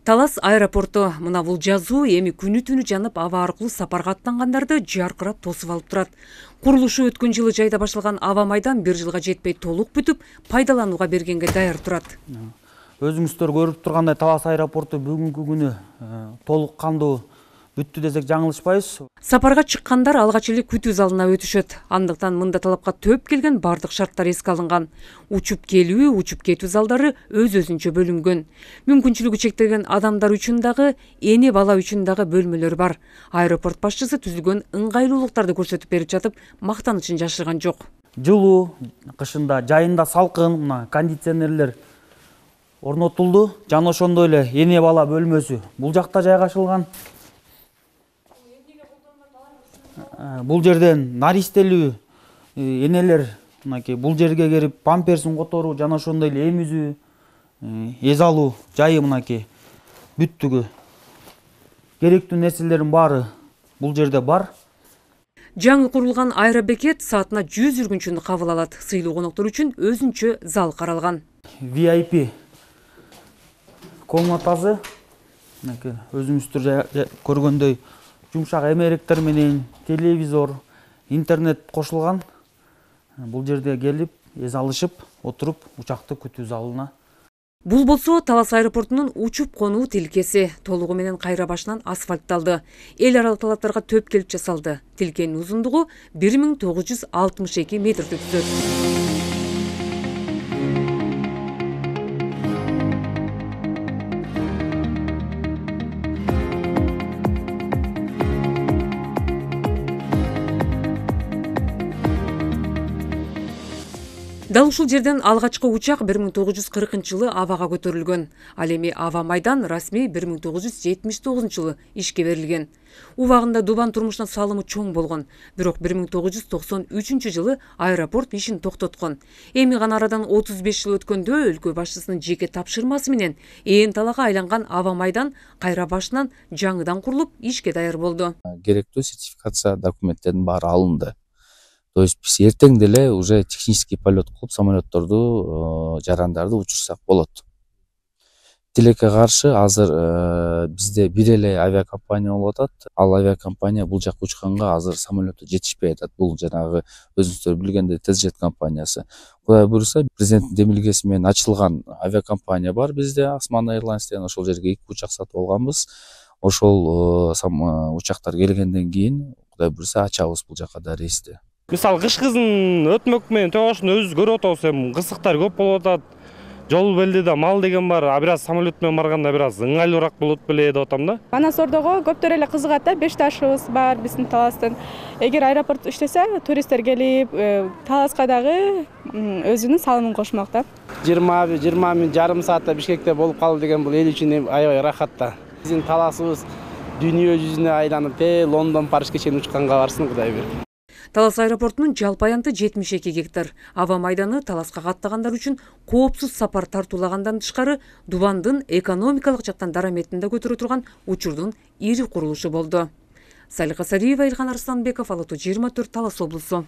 Талас аэропорту. Мына бул жазуу эми күнү түнү жанып аба аркылуу сапарга аттангандарды жаркырап тосуп алып турат. Курулушу өткөн жылы жайда башталган аба майдан 1 жылга жетпей толук бүтүп, пайдаланууга бергенге даяр турат. Өзүңүздөр көрүп тургандай Талас аэропорту бүгүнкү күнү толук кандуу бүттү десек жаңылышпайбыз. Сапарга чыккандар алгач эле күтүү залына өтүшөт. Андыктан мында талапка төп келген бардык шарттар эске алынган. Учуп келүү, учуп кетүү залдары өз-өзүнчө бөлүнгөн. Мүмкүнчүлүгү чектелген адамдар үчүн дагы, эне бала үчүн дагы бөлмөлөр бар. Аэропорт башчысы түзүлгөн ыңгайлуулуктарды көрсөтүп берип жатып, мактанычын жашырган жок. Жылуу, кышында, жайында салкын, мына кондиционерлер орнотулду. Жана ошондой эле эне бала бөлмөсү бул жакта жайгашылган. Бул жерден наристелүү энелер мынакей бул жерге келип памперсин которуу жана ошондой эле эмизүү, эз алуу жайы мынакей бүттүгү. Керектүү нерселердин баары бул жерде бар. Жаңы курулган аэробекет саатына 100 жүргүнчүнү кабыл алат. Сыйлуу коноктор үчүн өзүнчө зал каралган. VIP комнатасы өзүңүздөр көргөндөй жумшак эмеректер менен телевизор, интернет кошулган. Бул жерде келип, эз алышып, отуруп, учакты күтүү залына. Бул болсо Талас аэропортунун учуп конуу тилкеси. Толугу менен кайра башынан асфальтталды. Эл аралык талаптарга төп келип жасалды. Тилкенин узундугу 1962 метрди түзөт. Дал ушул жерден алгачкы учак 1940-жылы абага көтөрүлгөн. Ал эми аба майдан расмий 1979-жылы ишке берилген. Убагында Дубан турмушуна салымы чоң болгон. Бирок 1993-жылы аэропорт ишин токтоткон. Эми гана арадан 35 жыл өткөндө өлкө башчысынын жеке тапшырмасы менен ээн талаага айланган аба майдан кайра башынан жаңыдан курулуп ишке даяр болду. Керектүү сертификация документтердин баары алынды. То есть биз эртең деле уже технический полет кылып самолетторду, жарандарды учурсак болот. Тилекке каршы азыр бизде бир эле авиакомпания болуп атат. Ал авиакомпания бул жакка учканга азыр самолетту жетишпей атат. Бул жанагы өзүңүздөр билгендей TezJet компаниясы. Кудай буйруса, президенттин демилгеси менен ачылган авиакомпания бар бизде, Osman Airlines деген. Ошол жерге 2 учак сатып алганбыз. Ошол учактар келгенден кийин кудай буйруса ачабыз бул жакка да рейсти. Мисалы кыш кызын өтмөк менен төгөшүн өзүбүз көрүп атабыз, эми кысыктар көп болуп атат. Жол белдеде мал деген бар, бир аз самолет менен барганда бир аз ыңгайлуураак болот беле деп атам да. Манас Ордого көптөр эле кызыгат да, 5 ташыбыз бар биздин Таластын. Эгер аэропорт иштесе, туристтер келип, Таласка дагы өзүнүн салымын кошмок да. 20 жарым саатта Бишкекте болуп калуу деген бул эл үчүн аябай рахат да. Биздин Таласыбыз дүйнө жүзүнө айланып, Лондон, Парижге чейин учканга барсын, Кудай берсин. Талас аэропортунун жалпы аянты 72 гектар. Аба майданы Таласка каттагандар үчүн коопсуз сапар тартуулагандан тышкары Дубандын экономикалык жактан дараметин да көтөрө турган учурдун ири курулушу болду. Салиха Сариева, Илхан Арсланбеков, Ала Тоо 24, Талас облусу.